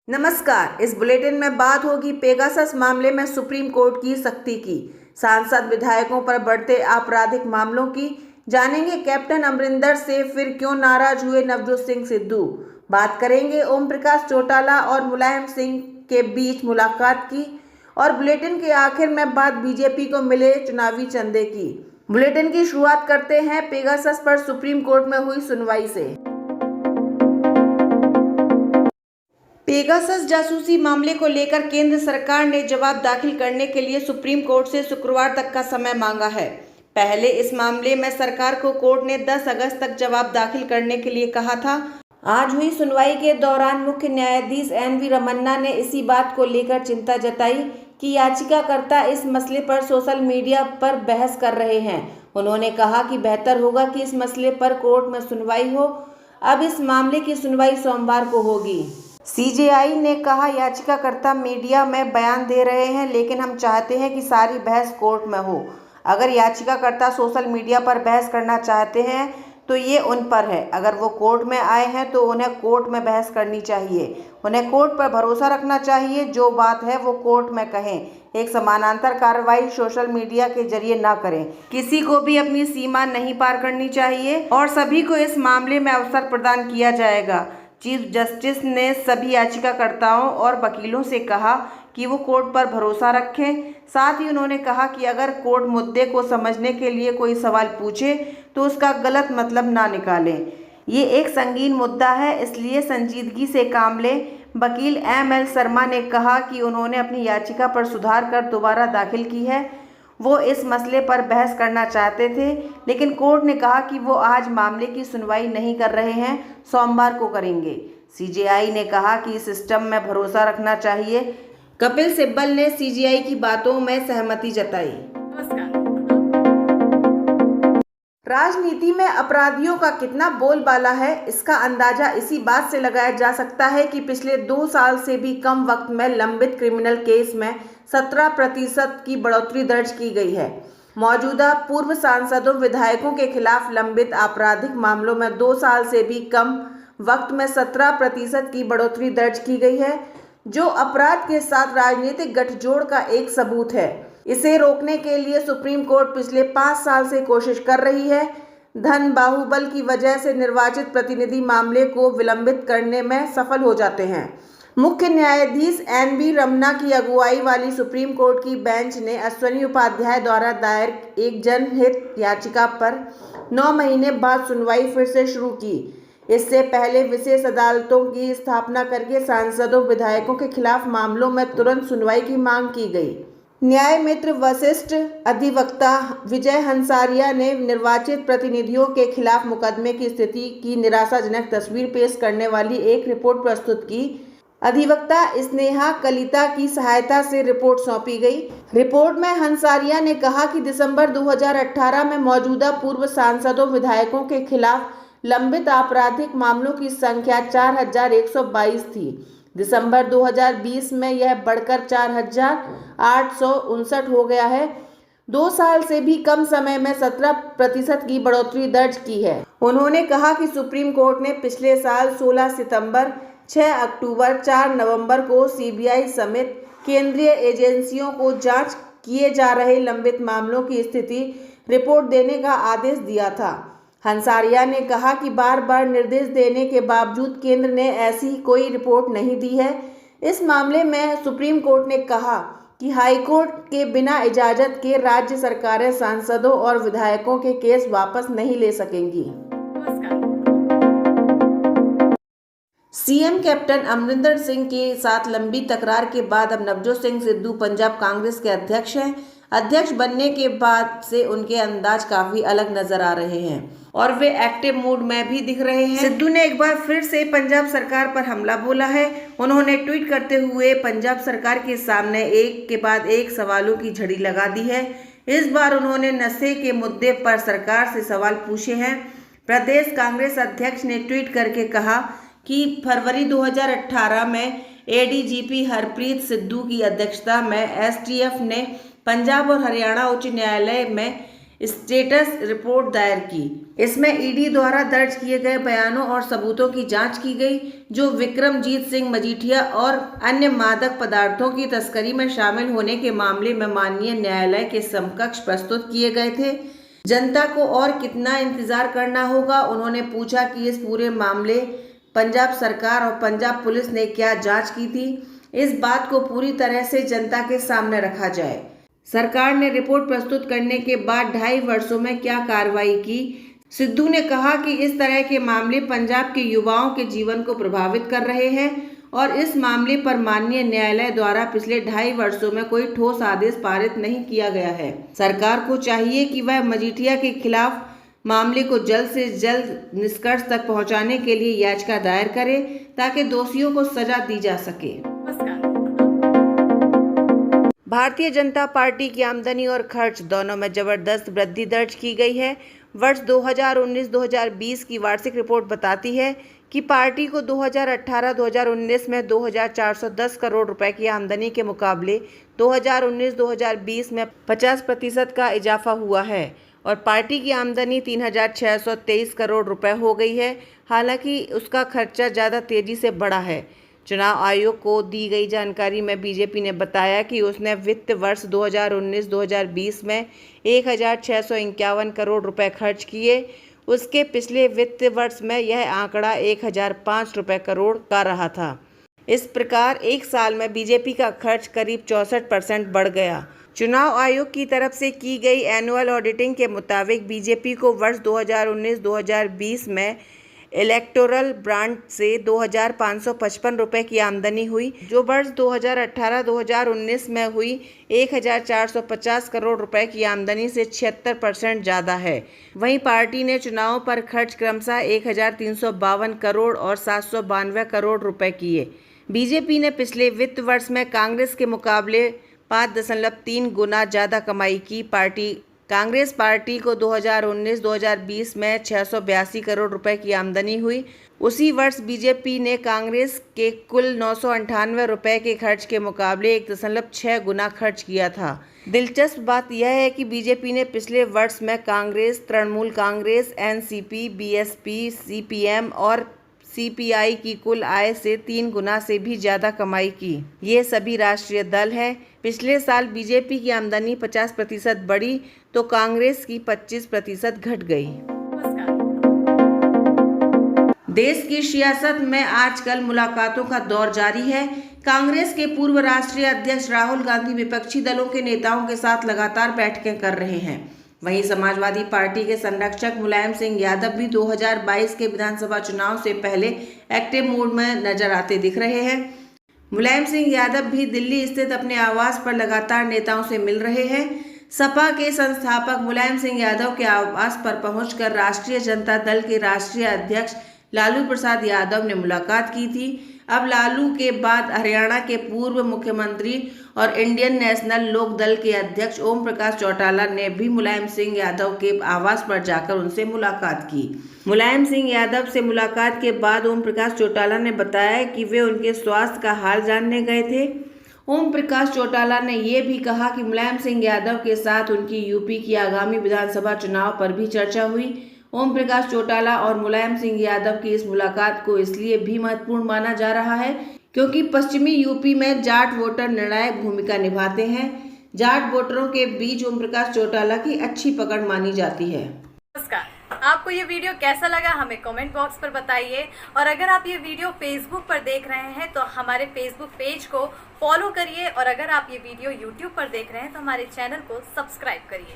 नमस्कार। इस बुलेटिन में बात होगी पेगासस मामले में सुप्रीम कोर्ट की सख्ती की, सांसद विधायकों पर बढ़ते आपराधिक मामलों की। जानेंगे कैप्टन अमरिंदर से फिर क्यों नाराज हुए नवजोत सिंह सिद्धू। बात करेंगे ओम प्रकाश चौटाला और मुलायम सिंह के बीच मुलाकात की। और बुलेटिन के आखिर में बात बीजेपी को मिले चुनावी चंदे की। बुलेटिन की शुरुआत करते हैं पेगासस पर सुप्रीम कोर्ट में हुई सुनवाई से। पेगासस जासूसी मामले को लेकर केंद्र सरकार ने जवाब दाखिल करने के लिए सुप्रीम कोर्ट से शुक्रवार तक का समय मांगा है। पहले इस मामले में सरकार को कोर्ट ने 10 अगस्त तक जवाब दाखिल करने के लिए कहा था। आज हुई सुनवाई के दौरान मुख्य न्यायाधीश एन.वी. रमन्ना ने इसी बात को लेकर चिंता जताई कि याचिकाकर्ता इस मसले पर सोशल मीडिया पर बहस कर रहे हैं। उन्होंने कहा कि बेहतर होगा कि इस मसले पर कोर्ट में सुनवाई हो। अब इस मामले की सुनवाई सोमवार को होगी। सीजेआई ने कहा, याचिकाकर्ता मीडिया में बयान दे रहे हैं, लेकिन हम चाहते हैं कि सारी बहस कोर्ट में हो। अगर याचिकाकर्ता सोशल मीडिया पर बहस करना चाहते हैं तो ये उन पर है। अगर वो कोर्ट में आए हैं तो उन्हें कोर्ट में बहस करनी चाहिए। उन्हें कोर्ट पर भरोसा रखना चाहिए। जो बात है वो कोर्ट में कहें। एक समानांतर कार्रवाई सोशल मीडिया के जरिए ना करें। किसी को भी अपनी सीमा नहीं पार करनी चाहिए और सभी को इस मामले में अवसर प्रदान किया जाएगा। चीफ जस्टिस ने सभी याचिकाकर्ताओं और वकीलों से कहा कि वो कोर्ट पर भरोसा रखें। साथ ही उन्होंने कहा कि अगर कोर्ट मुद्दे को समझने के लिए कोई सवाल पूछे तो उसका गलत मतलब ना निकालें। ये एक संगीन मुद्दा है, इसलिए संजीदगी से काम लें। वकील एम.एल. शर्मा ने कहा कि उन्होंने अपनी याचिका पर सुधार कर दोबारा दाखिल की है। वो इस मसले पर बहस करना चाहते थे, लेकिन कोर्ट ने कहा कि वो आज मामले की सुनवाई नहीं कर रहे हैं, सोमवार को करेंगे। सीजेआई ने कहा कि सिस्टम में भरोसा रखना चाहिए। कपिल सिब्बल ने सीजेआई की बातों में सहमति जताई। राजनीति में अपराधियों का कितना बोलबाला है, इसका अंदाजा इसी बात से लगाया जा सकता है कि पिछले 2 साल से भी कम वक्त में लंबित क्रिमिनल केस में 17% की बढ़ोतरी दर्ज की गई है। मौजूदा पूर्व सांसदों विधायकों के खिलाफ लंबित आपराधिक मामलों में 2 साल से भी कम वक्त में 17% की बढ़ोतरी दर्ज की गई है, जो अपराध के साथ राजनीतिक गठजोड़ का एक सबूत है। इसे रोकने के लिए सुप्रीम कोर्ट पिछले 5 साल से कोशिश कर रही है। धन बाहुबल की वजह से निर्वाचित प्रतिनिधि मामले को विलंबित करने में सफल हो जाते हैं। मुख्य न्यायाधीश एन.वी. रमन्ना की अगुवाई वाली सुप्रीम कोर्ट की बेंच ने अश्विनी उपाध्याय द्वारा दायर एक जनहित याचिका पर 9 महीने बाद सुनवाई फिर से शुरू की। इससे पहले विशेष अदालतों की स्थापना करके सांसदों विधायकों के खिलाफ मामलों में तुरंत सुनवाई की मांग की गई। न्याय मित्र वरिष्ठ अधिवक्ता विजय हंसारिया ने निर्वाचित प्रतिनिधियों के खिलाफ मुकदमे की स्थिति की निराशाजनक तस्वीर पेश करने वाली एक रिपोर्ट प्रस्तुत की। अधिवक्ता स्नेहा कलिता की सहायता से रिपोर्ट सौंपी गई। रिपोर्ट में हंसारिया ने कहा कि दिसंबर 2018 में मौजूदा पूर्व सांसदों विधायकों के खिलाफ लंबित आपराधिक मामलों की संख्या 4122 थी। दिसंबर 2020 में यह बढ़कर 4859 हो गया है। 2 साल से भी कम समय में 17% की बढ़ोतरी दर्ज की है। उन्होंने कहा कि सुप्रीम कोर्ट ने पिछले साल 16 सितंबर, 6 अक्टूबर, 4 नवंबर को सीबीआई समेत केंद्रीय एजेंसियों को जांच किए जा रहे लंबित मामलों की स्थिति रिपोर्ट देने का आदेश दिया था। हंसारिया ने कहा कि बार बार निर्देश देने के बावजूद केंद्र ने ऐसी कोई रिपोर्ट नहीं दी है। इस मामले में सुप्रीम कोर्ट ने कहा कि हाईकोर्ट के बिना इजाजत के राज्य सरकारें सांसदों और विधायकों के केस वापस नहीं ले सकेंगी। सीएम कैप्टन अमरिंदर सिंह के साथ लंबी तकरार के बाद अब नवजोत सिंह सिद्धू पंजाब कांग्रेस के अध्यक्ष हैं। अध्यक्ष बनने के बाद से उनके अंदाज काफी अलग नजर आ रहे हैं और वे एक्टिव मूड में भी दिख रहे हैं। सिद्धू ने एक बार फिर से पंजाब सरकार पर हमला बोला है। उन्होंने ट्वीट करते हुए पंजाब सरकार के सामने एक के बाद एक सवालों की झड़ी लगा दी है। इस बार उन्होंने नशे के मुद्दे पर सरकार से सवाल पूछे हैं। प्रदेश कांग्रेस अध्यक्ष ने ट्वीट करके कहा कि फरवरी 2018 में एडीजीपी हरप्रीत सिद्धू की अध्यक्षता में एसटीएफ ने पंजाब और हरियाणा उच्च न्यायालय में स्टेटस रिपोर्ट दायर की। इसमें ईडी द्वारा दर्ज किए गए बयानों और सबूतों की जांच की गई, जो विक्रमजीत सिंह मजीठिया और अन्य मादक पदार्थों की तस्करी में शामिल होने के मामले में माननीय न्यायालय के समकक्ष प्रस्तुत किए गए थे। जनता को और कितना इंतजार करना होगा? उन्होंने पूछा कि इस पूरे मामले पंजाब सरकार और पंजाब पुलिस ने क्या जांच की थी, इस बात को पूरी तरह से जनता के सामने रखा जाए। सरकार ने रिपोर्ट प्रस्तुत करने के बाद 2.5 वर्षों में क्या कार्रवाई की? सिद्धू ने कहा कि इस तरह के मामले पंजाब के युवाओं के जीवन को प्रभावित कर रहे हैं और इस मामले पर माननीय न्यायालय द्वारा पिछले 2.5 वर्षों में कोई ठोस आदेश पारित नहीं किया गया है। सरकार को चाहिए कि वह मजीठिया के खिलाफ मामले को जल्द से जल्द निष्कर्ष तक पहुंचाने के लिए याचिका दायर करे, ताकि दोषियों को सजा दी जा सके। भारतीय जनता पार्टी की आमदनी और खर्च दोनों में जबरदस्त वृद्धि दर्ज की गई है। वर्ष 2019-2020 की वार्षिक रिपोर्ट बताती है कि पार्टी को 2018-2019 में 2,410 करोड़ रुपए की आमदनी के मुकाबले 2019-2020 में 50% का इजाफा हुआ है और पार्टी की आमदनी 3,623 करोड़ रुपए हो गई है। हालांकि उसका खर्चा ज़्यादा तेजी से बढ़ा है। चुनाव आयोग को दी गई जानकारी में बीजेपी ने बताया कि उसने वित्त वर्ष 2019-2020 में 1,651 करोड़ रुपए खर्च किए। उसके पिछले वित्त वर्ष में यह आंकड़ा 1,005 करोड़ का रहा था। इस प्रकार एक साल में बीजेपी का खर्च करीब 64% बढ़ गया। चुनाव आयोग की तरफ से की गई एनुअल ऑडिटिंग के मुताबिक बीजेपी को वर्ष 2019-2020 में इलेक्टोरल बॉन्ड से 2,555 रुपये की आमदनी हुई, जो वर्ष 2018-2019 में हुई 1,450 करोड़ रुपए की आमदनी से 76% ज़्यादा है। वहीं पार्टी ने चुनावों पर खर्च क्रमशः 1,352 करोड़ और 792 करोड़ रुपए किए। बीजेपी ने पिछले वित्त वर्ष में कांग्रेस के मुकाबले 5.3 गुना ज़्यादा कमाई की। कांग्रेस पार्टी को 2019-2020 में 682 करोड़ रुपए की आमदनी हुई। उसी वर्ष बीजेपी ने कांग्रेस के कुल 998 रुपए के खर्च के मुकाबले 1.6 गुना खर्च किया था। दिलचस्प बात यह है कि बीजेपी ने पिछले वर्ष में Congress, Trinamool Congress, NCP, BSP, CPM और सीपीआई की कुल आय से 3 गुना से भी ज़्यादा कमाई की। ये सभी राष्ट्रीय दल हैं। पिछले साल बीजेपी की आमदनी 50% बढ़ी तो कांग्रेस की 25% घट गई। देश की सियासत में आजकल मुलाकातों का दौर जारी है। कांग्रेस के पूर्व राष्ट्रीय अध्यक्ष राहुल गांधी विपक्षी दलों के नेताओं के साथ लगातार बैठकें कर रहे हैं। वहीं समाजवादी पार्टी के संरक्षक मुलायम सिंह यादव भी 2022 के विधानसभा चुनाव से पहले एक्टिव मूड में नजर आते दिख रहे हैं। मुलायम सिंह यादव भी दिल्ली स्थित अपने आवास पर लगातार नेताओं से मिल रहे हैं। सपा के संस्थापक मुलायम सिंह यादव के आवास पर पहुंचकर राष्ट्रीय जनता दल के राष्ट्रीय अध्यक्ष लालू प्रसाद यादव ने मुलाकात की थी। अब लालू के बाद हरियाणा के पूर्व मुख्यमंत्री और इंडियन नेशनल लोक दल के अध्यक्ष ओम प्रकाश चौटाला ने भी मुलायम सिंह यादव के आवास पर जाकर उनसे मुलाकात की। मुलायम सिंह यादव से मुलाकात के बाद ओम प्रकाश चौटाला ने बताया कि वे उनके स्वास्थ्य का हाल जानने गए थे। ओम प्रकाश चौटाला ने ये भी कहा कि मुलायम सिंह यादव के साथ उनकी यूपी की आगामी विधानसभा चुनाव पर भी चर्चा हुई। ओम प्रकाश चौटाला और मुलायम सिंह यादव की इस मुलाकात को इसलिए भी महत्वपूर्ण माना जा रहा है क्योंकि पश्चिमी यूपी में जाट वोटर निर्णायक भूमिका निभाते हैं। जाट वोटरों के बीच ओम प्रकाश चौटाला की अच्छी पकड़ मानी जाती है। नमस्कार, आपको ये वीडियो कैसा लगा हमें कमेंट बॉक्स पर बताइए और अगर आप ये वीडियो फेसबुक पर देख रहे हैं तो हमारे फेसबुक पेज को फॉलो करिए और अगर आप ये वीडियो यूट्यूब पर देख रहे हैं तो हमारे चैनल को सब्सक्राइब करिए।